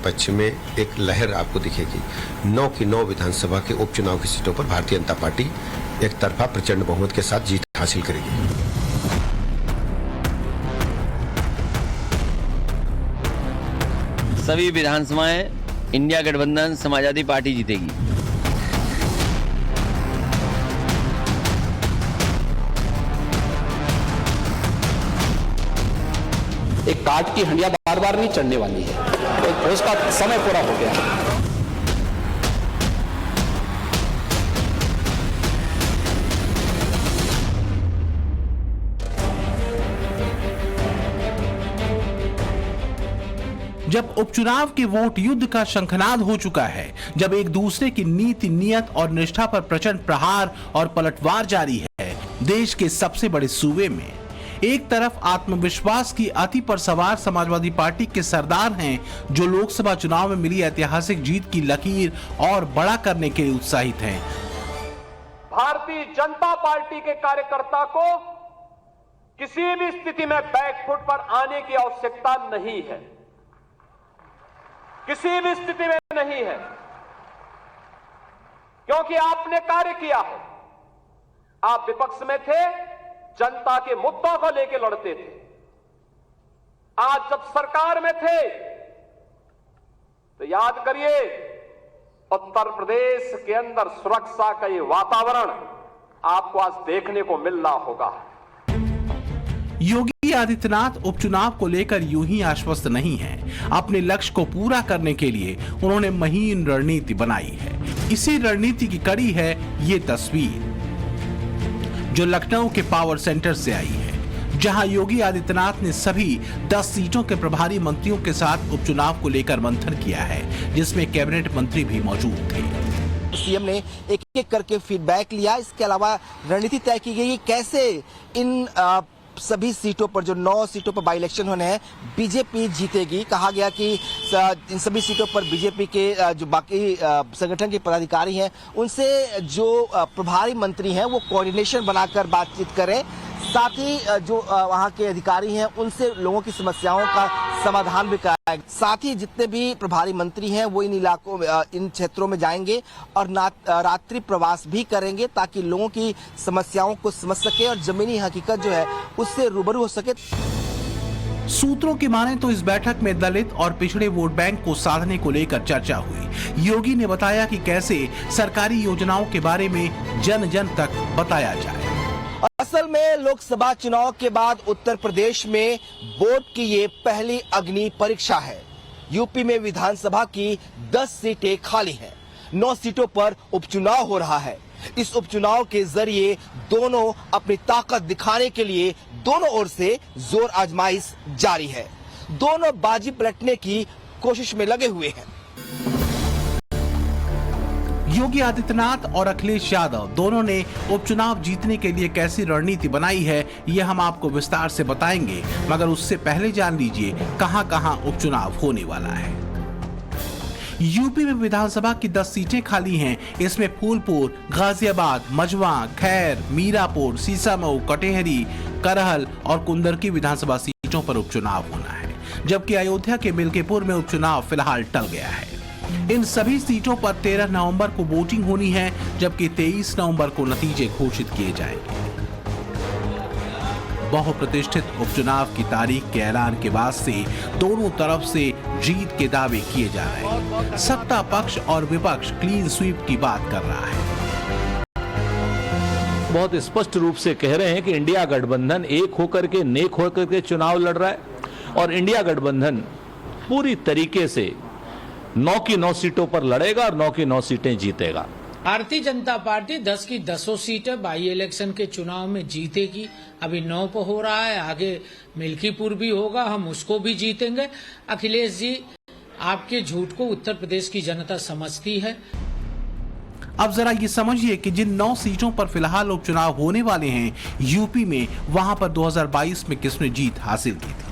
पक्ष में एक लहर आपको दिखेगी। 9 की 9 विधानसभा के उपचुनाव की सीटों पर भारतीय जनता पार्टी एक तरफा प्रचंड बहुमत के साथ जीत हासिल करेगी। सभी विधानसभाएं इंडिया गठबंधन समाजवादी पार्टी जीतेगी। एक काट की हंडिया बार बार नहीं चढ़ने वाली है, उसका समय पूरा हो गया। जब उपचुनाव के वोट युद्ध का शंखनाद हो चुका है, जब एक दूसरे की नीति, नियत और निष्ठा पर प्रचंड प्रहार और पलटवार जारी है, देश के सबसे बड़े सूबे में एक तरफ आत्मविश्वास की अति पर सवार समाजवादी पार्टी के सरदार हैं, जो लोकसभा चुनाव में मिली ऐतिहासिक जीत की लकीर और बड़ा करने के लिए उत्साहित हैं। भारतीय जनता पार्टी के कार्यकर्ता को किसी भी स्थिति में बैकफुट पर आने की आवश्यकता नहीं है, किसी भी स्थिति में नहीं है, क्योंकि आपने कार्य किया है। आप विपक्ष में थे, जनता के मुद्दों को लेकर लड़ते थे। आज जब सरकार में थे तो याद करिए, उत्तर प्रदेश के अंदर सुरक्षा का ये वातावरण आपको आज देखने को मिल रहा होगा। योगी आदित्यनाथ उपचुनाव को लेकर यूं ही आश्वस्त नहीं हैं। अपने लक्ष्य को पूरा करने के लिए उन्होंने महीन रणनीति बनाई है। इसी रणनीति की कड़ी है ये तस्वीर, जो लखनऊ के पावर सेंटर से आई है, जहां योगी आदित्यनाथ ने सभी 10 सीटों के प्रभारी मंत्रियों के साथ उपचुनाव को लेकर मंथन किया है, जिसमें कैबिनेट मंत्री भी मौजूद थे। सीएम ने एक एक करके फीडबैक लिया। इसके अलावा रणनीति तय की गई कैसे इन सभी सीटों पर, जो 9 सीटों पर बाई इलेक्शन होने हैं, बीजेपी जीतेगी। कहा गया कि इन सभी सीटों पर बीजेपी के जो बाकी संगठन के पदाधिकारी हैं, उनसे जो प्रभारी मंत्री हैं वो कोऑर्डिनेशन बनाकर बातचीत करें। साथ ही जो वहाँ के अधिकारी हैं उनसे लोगों की समस्याओं का समाधान भी कराएं। साथ ही जितने भी प्रभारी मंत्री हैं वो इन इलाकों में, इन क्षेत्रों में जाएंगे और रात्रि प्रवास भी करेंगे, ताकि लोगों की समस्याओं को समझ सके और जमीनी हकीकत जो है उससे रूबरू हो सके। सूत्रों की माने तो इस बैठक में दलित और पिछड़े वोट बैंक को साधने को लेकर चर्चा हुई। योगी ने बताया कि कैसे सरकारी योजनाओं के बारे में जन जन तक बताया जाए। असल में लोकसभा चुनाव के बाद उत्तर प्रदेश में वोट की ये पहली अग्नि परीक्षा है। यूपी में विधानसभा की 10 सीटें खाली हैं। 9 सीटों पर उपचुनाव हो रहा है। इस उपचुनाव के जरिए दोनों अपनी ताकत दिखाने के लिए दोनों ओर से जोर आजमाइश जारी है। दोनों बाजी पलटने की कोशिश में लगे हुए हैं। योगी आदित्यनाथ और अखिलेश यादव दोनों ने उपचुनाव जीतने के लिए कैसी रणनीति बनाई है, ये हम आपको विस्तार से बताएंगे, मगर उससे पहले जान लीजिए कहां-कहां उपचुनाव होने वाला है। यूपी में विधानसभा की 10 सीटें खाली हैं। इसमें फूलपुर, गाजियाबाद, मझवा, खैर, मीरापुर, सीसामऊ, कटेहरी, करहल और कुंदरकी विधानसभा सीटों पर उपचुनाव होना है, जबकि अयोध्या के मिल्कीपुर में उपचुनाव फिलहाल टल गया है। इन सभी सीटों पर 13 नवंबर को वोटिंग होनी है, जबकि 23 नवंबर को नतीजे घोषित किए जाएंगे। बहुप्रतिष्ठित उपचुनाव की तारीख के ऐलान के बाद से दोनों तरफ से जीत के दावे किए जा रहे हैं। सत्ता पक्ष और विपक्ष क्लीन स्वीप की बात कर रहा है। बहुत स्पष्ट रूप से कह रहे हैं कि इंडिया गठबंधन एक होकर के, नेक होकर के चुनाव लड़ रहा है और इंडिया गठबंधन पूरी तरीके से 9 की 9 सीटों पर लड़ेगा और 9 की 9 सीटें जीतेगा। भारतीय जनता पार्टी 10 की 10 सीटें बाई इलेक्शन के चुनाव में जीतेगी। अभी 9 पर हो रहा है, आगे मिल्कीपुर भी होगा, हम उसको भी जीतेंगे। अखिलेश जी, आपके झूठ को उत्तर प्रदेश की जनता समझती है। अब जरा ये समझिए कि जिन 9 सीटों पर फिलहाल उपचुनाव होने वाले हैं यूपी में, वहां पर 2022 में किसने जीत हासिल की थी।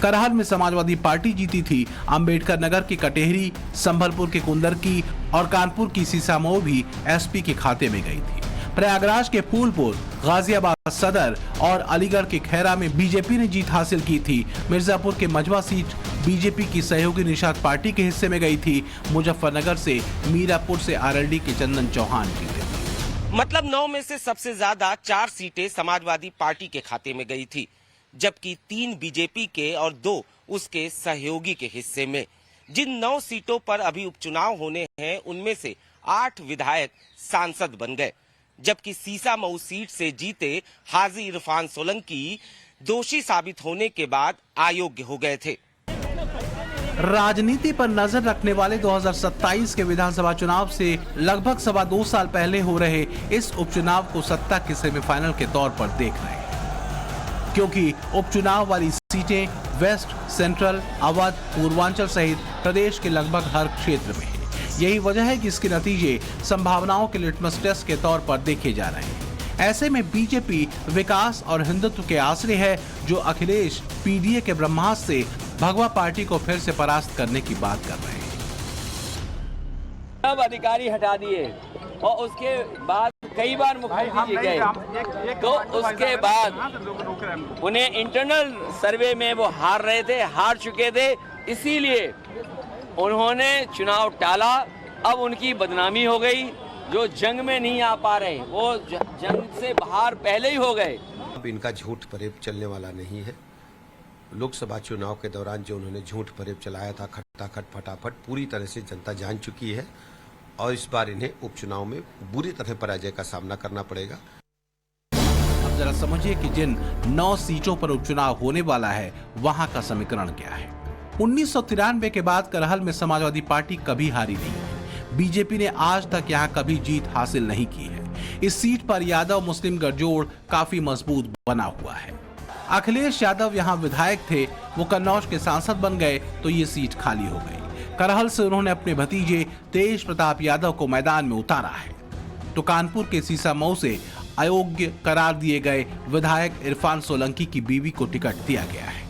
करहल में समाजवादी पार्टी जीती थी। अंबेडकर नगर की कटेहरी, संभलपुर के कुंदरकी और कानपुर की सीसामऊ भी एसपी के खाते में गई थी। प्रयागराज के फूलपुर, गाजियाबाद सदर और अलीगढ़ के खैरा में बीजेपी ने जीत हासिल की थी। मिर्जापुर के मझवा सीट बीजेपी की सहयोगी निषाद पार्टी के हिस्से में गई थी। मुजफ्फरनगर से, मीरापुर से आरएलडी के चंदन चौहान जीते थे। मतलब 9 में से सबसे ज्यादा 4 सीटें समाजवादी पार्टी के खाते में गई थी, जबकि 3 बीजेपी के और 2 उसके सहयोगी के हिस्से में। जिन 9 सीटों पर अभी उपचुनाव होने हैं, उनमें से 8 विधायक सांसद बन गए, जबकि सीसामऊ सीट से जीते हाजी इरफान सोलंकी दोषी साबित होने के बाद अयोग्य हो गए थे। राजनीति पर नजर रखने वाले 2027 के विधानसभा चुनाव से लगभग 2.25 साल पहले हो रहे इस उपचुनाव को सत्ता के सेमीफाइनल के तौर पर देख रहे हैं, क्योंकि उपचुनाव वाली सीटें वेस्ट, सेंट्रल, अवध, पूर्वांचल सहित प्रदेश के लगभग हर क्षेत्र में है। यही वजह है कि इसके नतीजे संभावनाओं के लिटमस टेस्ट के तौर पर देखे जा रहे हैं। ऐसे में बीजेपी विकास और हिंदुत्व के आश्रय है, जो अखिलेश पीडीए के ब्रह्मास्त्र से भगवा पार्टी को फिर से परास्त करने की बात कर रहे हैं। सब अधिकारी हटा दिए और उसके बाद कई बार मुख्यमंत्री जी गए, तो उसके बाद उन्हें इंटरनल सर्वे में वो हार चुके थे, इसीलिए उन्होंने चुनाव टाला। अब उनकी बदनामी हो गई, जो जंग में नहीं आ पा रहे वो जंग से बाहर पहले ही हो गए। अब इनका झूठ फरेब चलने वाला नहीं है। लोकसभा चुनाव के दौरान जो उन्होंने झूठ फरेब चलाया था, खटाखट फटाफट पूरी तरह से जनता जान चुकी है और इस बार इन्हें उपचुनाव में बुरी तरह पराजय का सामना करना पड़ेगा। अब जरा समझिए कि जिन 9 सीटों पर उपचुनाव होने वाला है, वहां का समीकरण क्या है। 1993 के बाद करहल में समाजवादी पार्टी कभी हारी नहीं। बीजेपी ने आज तक यहां कभी जीत हासिल नहीं की है। इस सीट पर यादव मुस्लिम गठजोड़ काफी मजबूत बना हुआ है। अखिलेश यादव यहां विधायक थे, वो कन्नौज के सांसद बन गए तो ये सीट खाली हो गई। करहल से उन्होंने अपने भतीजे तेज प्रताप यादव को मैदान में उतारा है, तो कानपुर के सीसामऊ से अयोग्य करार दिए गए विधायक इरफान सोलंकी की बीवी को टिकट दिया गया है।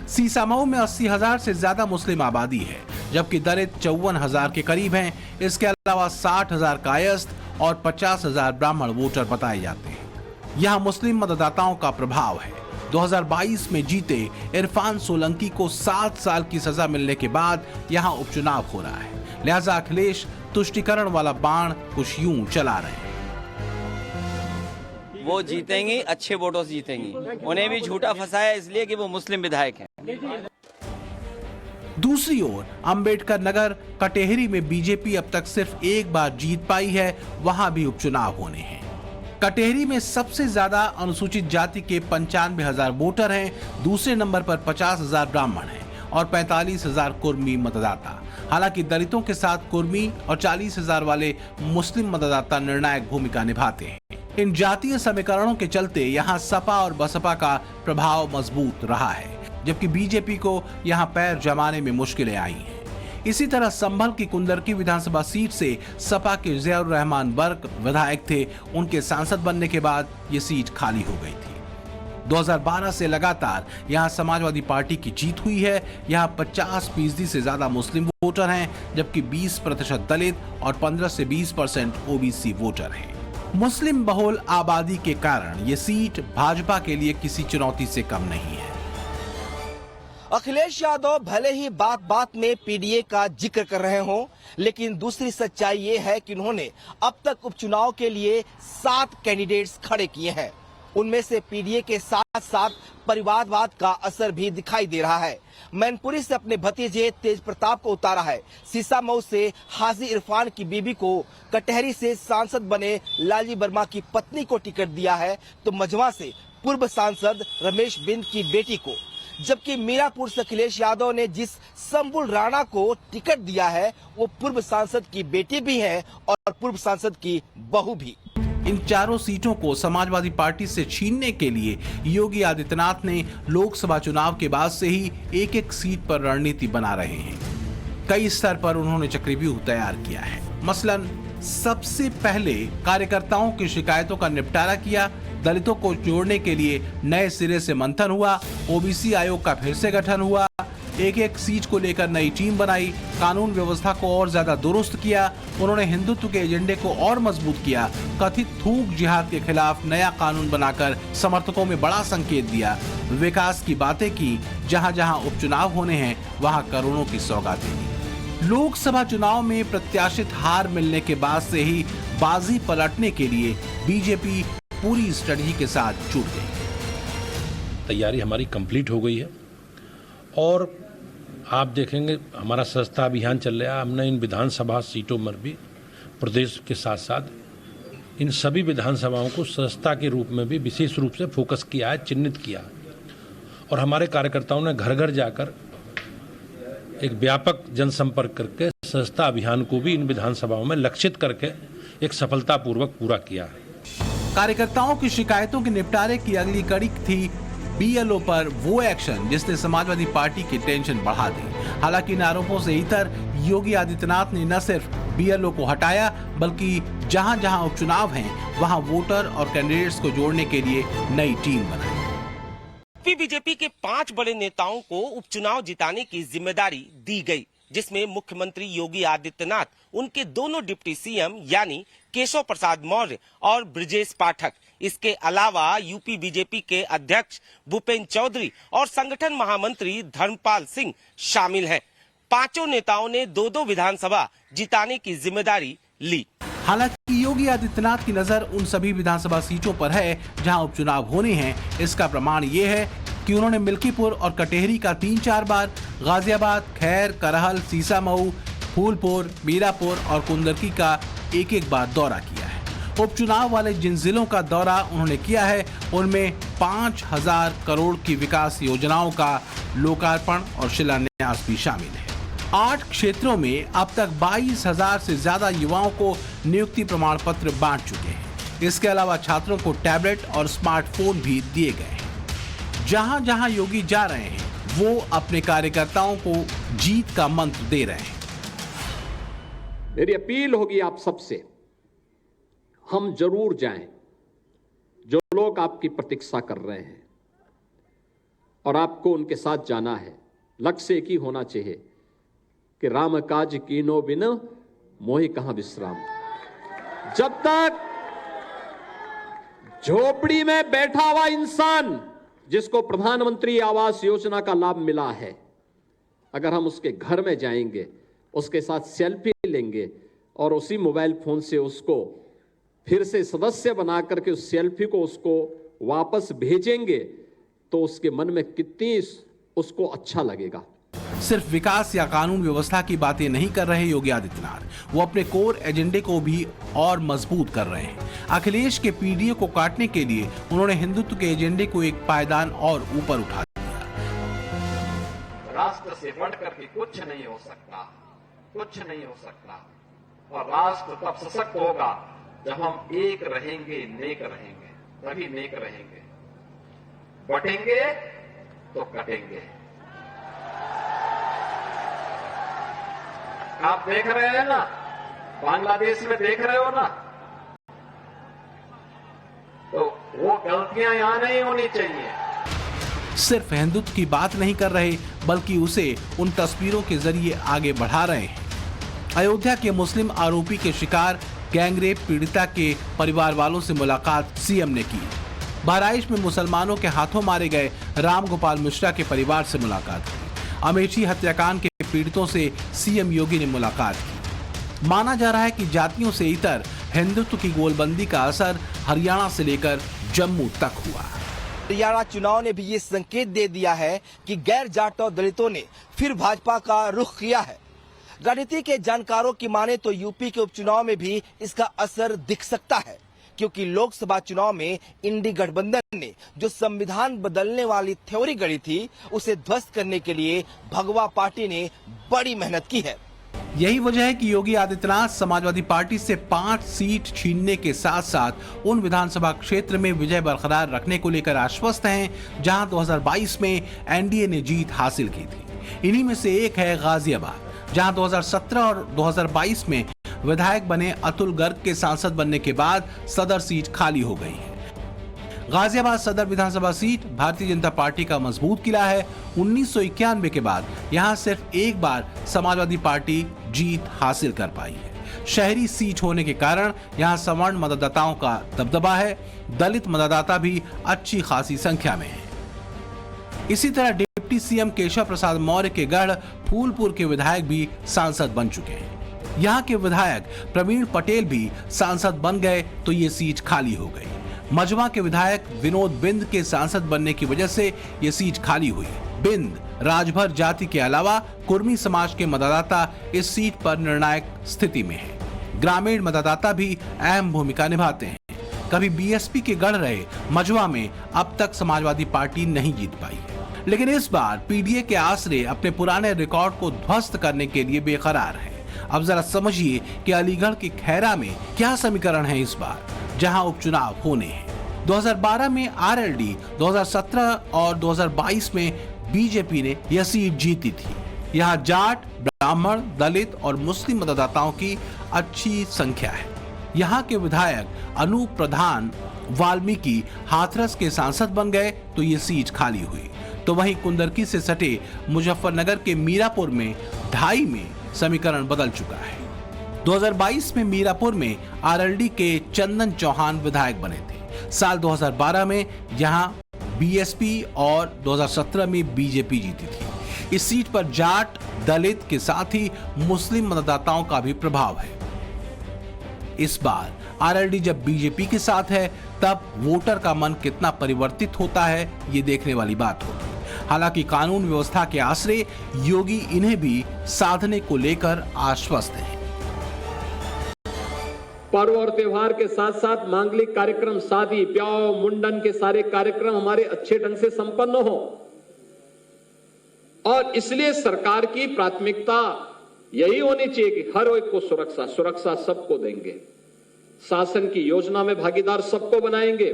सीसामऊ में 80,000 से ज्यादा मुस्लिम आबादी है, जबकि दलित 54,000 के करीब हैं। इसके अलावा 60,000 कायस्थ और 50,000 ब्राह्मण वोटर बताए जाते हैं। यहाँ मुस्लिम मतदाताओं का प्रभाव है। 2022 में जीते इरफान सोलंकी को 7 साल की सजा मिलने के बाद यहाँ उपचुनाव हो रहा है, लिहाजा अखिलेश तुष्टिकरण वाला बाण कुछ यूं चला रहे हैं। वो जीतेंगी, अच्छे वोटों से जीतेंगी। उन्हें भी झूठा फंसाया इसलिए कि वो मुस्लिम विधायक हैं। दूसरी ओर अंबेडकर नगर कटेहरी में बीजेपी अब तक सिर्फ एक बार जीत पाई है, वहां भी उपचुनाव होने हैं। कटेहरी में सबसे ज्यादा अनुसूचित जाति के 95,000 वोटर हैं, दूसरे नंबर पर 50,000 ब्राह्मण हैं और 45,000 कुर्मी मतदाता। हालांकि दलितों के साथ कुर्मी और 40,000 वाले मुस्लिम मतदाता निर्णायक भूमिका निभाते हैं। इन जातीय समीकरणों के चलते यहाँ सपा और बसपा का प्रभाव मजबूत रहा है, जबकि बीजेपी को यहाँ पैर जमाने में मुश्किलें आई हैं। इसी तरह संभल की कुंदरकी विधानसभा सीट से सपा के ज़ियाउर रहमान बर्क विधायक थे, उनके सांसद बनने के बाद ये सीट खाली हो गई थी। 2012 से लगातार यहाँ समाजवादी पार्टी की जीत हुई है। यहाँ 50% से ज्यादा मुस्लिम वोटर हैं, जबकि 20% दलित और 15 से 20% ओबीसी वोटर हैं। मुस्लिम बहुल आबादी के कारण ये सीट भाजपा के लिए किसी चुनौती से कम नहीं है। अखिलेश यादव भले ही बात बात में पीडीए का जिक्र कर रहे हों, लेकिन दूसरी सच्चाई ये है कि उन्होंने अब तक उपचुनाव के लिए 7 कैंडिडेट्स खड़े किए हैं। उनमें से पीडीए के साथ साथ परिवारवाद का असर भी दिखाई दे रहा है। मैनपुरी से अपने भतीजे तेज प्रताप को उतारा है, सीसामऊ से हाजी इरफान की बीबी को, कटहरी से सांसद बने लालजी वर्मा की पत्नी को टिकट दिया है, तो मझवा से पूर्व सांसद रमेश बिंद की बेटी को, जबकि मीरापुर से अखिलेश यादव ने जिस संबुल राणा को टिकट दिया है वो पूर्व सांसद की बेटी भी है और पूर्व सांसद की बहू भी। इन चारों सीटों को समाजवादी पार्टी से छीनने के लिए योगी आदित्यनाथ ने लोकसभा चुनाव के बाद से ही एक एक सीट पर रणनीति बना रहे हैं। कई स्तर पर उन्होंने चक्रव्यूह तैयार किया है। मसलन सबसे पहले कार्यकर्ताओं की शिकायतों का निपटारा किया, दलितों को जोड़ने के लिए नए सिरे से मंथन हुआ, ओबीसी आयोग का फिर से गठन हुआ, एक एक सीट को लेकर नई टीम बनाई, कानून व्यवस्था को और ज्यादा दुरुस्त किया। उन्होंने हिंदुत्व के एजेंडे को और मजबूत किया। कथित थूक जिहाद के खिलाफ नया कानून बनाकर समर्थकों में बड़ा संकेत दिया। विकास की बातें की, जहां जहां उपचुनाव होने हैं वहां करोड़ों की सौगातें दी। लोकसभा चुनाव में प्रत्याशित हार मिलने के बाद से ही बाजी पलटने के लिए बीजेपी पूरी स्ट्रेटजी के साथ जुट गई। तैयारी हमारी कंप्लीट हो गई है और आप देखेंगे हमारा सस्ता अभियान चल रहा है। हमने इन विधानसभा सीटों में भी प्रदेश के साथ साथ इन सभी विधानसभाओं को सस्ता के रूप में भी विशेष रूप से फोकस किया है, चिन्हित किया है। और हमारे कार्यकर्ताओं ने घर घर जाकर एक व्यापक जनसंपर्क करके सस्ता अभियान को भी इन विधानसभाओं में लक्षित करके एक सफलतापूर्वक पूरा किया है। कार्यकर्ताओं की शिकायतों के निपटारे की अगली कड़ी थी बीएलओ पर वो एक्शन जिसने समाजवादी पार्टी की टेंशन बढ़ा दी। हालांकि इन आरोपों से इतर योगी आदित्यनाथ ने न सिर्फ बीएलओ को हटाया बल्कि जहां जहां उपचुनाव हैं वहां वोटर और कैंडिडेट्स को जोड़ने के लिए नई टीम बनाई। बीजेपी के 5 बड़े नेताओं को उपचुनाव जिताने की जिम्मेदारी दी गई, जिसमें मुख्यमंत्री योगी आदित्यनाथ, उनके दोनों डिप्टी सीएम यानी केशव प्रसाद मौर्य और ब्रजेश पाठक, इसके अलावा यूपी बीजेपी के अध्यक्ष भूपेंद्र चौधरी और संगठन महामंत्री धर्मपाल सिंह शामिल हैं। पांचों नेताओं ने 2-2 विधानसभा जिताने की जिम्मेदारी ली। हालांकि योगी आदित्यनाथ की नजर उन सभी विधानसभा सीटों पर है जहां उपचुनाव होने हैं। इसका प्रमाण ये है कि उन्होंने मिल्कीपुर और कटेहरी का 3-4 बार, गाजियाबाद, खैर, करहल, सीसामऊ, फूलपुर, मीरापुर और कुंदरकी का 1-1 बार दौरा किया है। उपचुनाव वाले जिन जिलों का दौरा उन्होंने किया है उनमें 5,000 करोड़ की विकास योजनाओं का लोकार्पण और शिलान्यास भी शामिल है। 8 क्षेत्रों में अब तक 22,000 से ज्यादा युवाओं को नियुक्ति प्रमाण पत्र बांट चुके हैं। इसके अलावा छात्रों को टैबलेट और स्मार्टफोन भी दिए गए हैं। जहां जहां योगी जा रहे हैं वो अपने कार्यकर्ताओं को जीत का मंत्र दे रहे हैं। मेरी अपील होगी आप सबसे, हम जरूर जाएं। जो लोग आपकी प्रतीक्षा कर रहे हैं और आपको उनके साथ जाना है, लक्ष्य एक ही होना चाहिए कि राम काज कीनो बिन मोहि कहां विश्राम। जब तक झोपड़ी में बैठा हुआ इंसान जिसको प्रधानमंत्री आवास योजना का लाभ मिला है, अगर हम उसके घर में जाएंगे, उसके साथ सेल्फी लेंगे और उसी मोबाइल फोन से उसको फिर से सदस्य बना करके उस सेल्फी को उसको वापस भेजेंगे तो उसके मन में कितनी उसको अच्छा लगेगा। सिर्फ विकास या कानून व्यवस्था की बातें नहीं कर रहे योगी आदित्यनाथ, वो अपने कोर एजेंडे को भी और मजबूत कर रहे हैं। अखिलेश के पीडीए को काटने के लिए उन्होंने हिंदुत्व के एजेंडे को एक पायदान और ऊपर उठा दिया। राष्ट्र से बढ़कर के कुछ नहीं हो सकता, कुछ नहीं हो सकता। और राष्ट्र तब सशक्त होगा जब हम एक रहेंगे, नेक रहेंगे, तभी नेक रहेंगे। बटेंगे तो कटेंगे। आप देख रहे हैं ना, बांग्लादेश में देख रहे हो ना, तो वो गलतियां यहां नहीं होनी चाहिए। सिर्फ हिंदुत्व की बात नहीं कर रहे बल्कि उसे उन तस्वीरों के जरिए आगे बढ़ा रहे हैं। अयोध्या के मुस्लिम आरोपी के शिकार गैंगरेप पीड़िता के परिवार वालों से मुलाकात सीएम ने की। बहराइच में मुसलमानों के हाथों मारे गए राम गोपाल मिश्रा के परिवार से मुलाकात की। अमेठी हत्याकांड के पीड़ितों से सीएम योगी ने मुलाकात की। माना जा रहा है कि जातियों से इतर हिंदुत्व की गोलबंदी का असर हरियाणा से लेकर जम्मू तक हुआ। हरियाणा चुनाव ने भी ये संकेत दे दिया है कि गैर जाट और दलितों ने फिर भाजपा का रुख किया है। राजनीति के जानकारों की माने तो यूपी के उपचुनाव में भी इसका असर दिख सकता है, क्योंकि लोकसभा चुनाव में इंडी गठबंधन ने जो संविधान बदलने वाली थ्योरी गढ़ी थी उसे ध्वस्त करने के लिए भगवा पार्टी ने बड़ी मेहनत की है। यही वजह है कि योगी आदित्यनाथ समाजवादी पार्टी से 5 सीट छीनने के साथ साथ उन विधानसभा क्षेत्र में विजय बरकरार रखने को लेकर आश्वस्त हैं जहां 2022 में एनडीए ने जीत हासिल की थी। इन्हीं में से एक है गाजियाबाद, जहां 2017 और 2022 में विधायक बने अतुल गर्ग के सांसद बनने के बाद सदर सीट खाली हो गई है। गाजियाबाद सदर विधानसभा सीट भारतीय जनता पार्टी का मजबूत किला है। 1991 के बाद यहां सिर्फ एक बार समाजवादी पार्टी जीत हासिल कर पाई है। शहरी सीट होने के कारण यहां सवर्ण मतदाताओं का दबदबा है। दलित मतदाता भी अच्छी खासी संख्या में है। इसी तरह डिप्टी सीएम केशव प्रसाद मौर्य के गढ़ फूलपुर के विधायक भी सांसद बन चुके हैं। यहाँ के विधायक प्रवीण पटेल भी सांसद बन गए तो ये सीट खाली हो गई। मजवा के विधायक विनोद बिंद के सांसद बनने की वजह से ये सीट खाली हुई। बिंद राजभर जाति के अलावा कुर्मी समाज के मतदाता इस सीट पर निर्णायक स्थिति में है। ग्रामीण मतदाता भी अहम भूमिका निभाते हैं। कभी बीएसपी के गढ़ रहे मजवा में अब तक समाजवादी पार्टी नहीं जीत पाई है, लेकिन इस बार पीडीए के आसरे अपने पुराने रिकॉर्ड को ध्वस्त करने के लिए बेकरार है। अब जरा समझिए कि अलीगढ़ के खैरा में क्या समीकरण है इस बार, जहां उपचुनाव होने हैं। 2012 में आरएलडी, 2017 और 2022 में बीजेपी ने यह सीट जीती थी। यहाँ जाट, ब्राह्मण, दलित और मुस्लिम मतदाताओं की अच्छी संख्या है। यहाँ के विधायक अनूप प्रधान वाल्मीकि हाथरस के सांसद बन गए तो ये सीट खाली हुई। तो वहीं कुंदरकी से सटे मुजफ्फरनगर के मीरापुर में 2.5 में समीकरण बदल चुका है। 2022 में मीरापुर में आरएलडी के चंदन चौहान विधायक बने थे। साल 2012 में यहां बीएसपी और 2017 में बीजेपी जीती थी। इस सीट पर जाट, दलित के साथ ही मुस्लिम मतदाताओं का भी प्रभाव है। इस बार आरएलडी जब बीजेपी के साथ है तब वोटर का मन कितना परिवर्तित होता है ये देखने वाली बात होगी। हालांकि कानून व्यवस्था के आसरे योगी इन्हें भी साधने को लेकर आश्वस्त हैं। पर्व और त्योहार के साथ साथ मांगलिक कार्यक्रम, शादी ब्याह, मुंडन के सारे कार्यक्रम हमारे अच्छे ढंग से संपन्न हो, और इसलिए सरकार की प्राथमिकता यही होनी चाहिए कि हर एक को सुरक्षा सबको देंगे, शासन की योजना में भागीदार सबको बनाएंगे।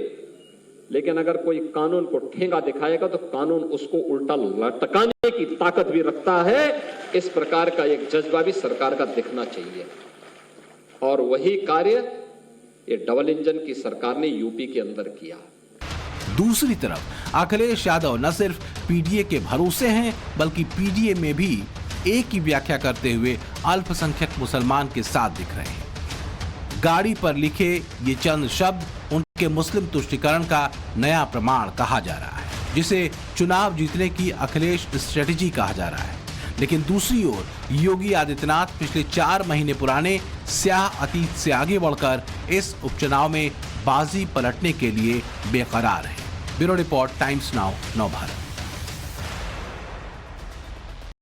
लेकिन अगर कोई कानून को ठेंगा दिखाएगा तो कानून उसको उल्टा लटकाने की ताकत भी रखता है। इस प्रकार का एक जज्बा भी सरकार का दिखना चाहिए, और वही कार्य ये डबल इंजन की सरकार ने यूपी के अंदर किया। दूसरी तरफ अखिलेश यादव न सिर्फ पीडीए के भरोसे हैं बल्कि पीडीए में भी एक ही व्याख्या करते हुए अल्पसंख्यक मुसलमान के साथ दिख रहे हैं। गाड़ी पर लिखे ये चंद शब्द उनके मुस्लिम तुष्टीकरण का नया प्रमाण कहा जा रहा है, जिसे चुनाव जीतने की अखिलेश स्ट्रेटेजी कहा जा रहा है। लेकिन दूसरी ओर योगी आदित्यनाथ पिछले 4 महीने पुराने स्याह अतीत से आगे बढ़कर इस उपचुनाव में बाजी पलटने के लिए बेकरार हैं। ब्यूरो रिपोर्ट, टाइम्स नाउ, नव भारत।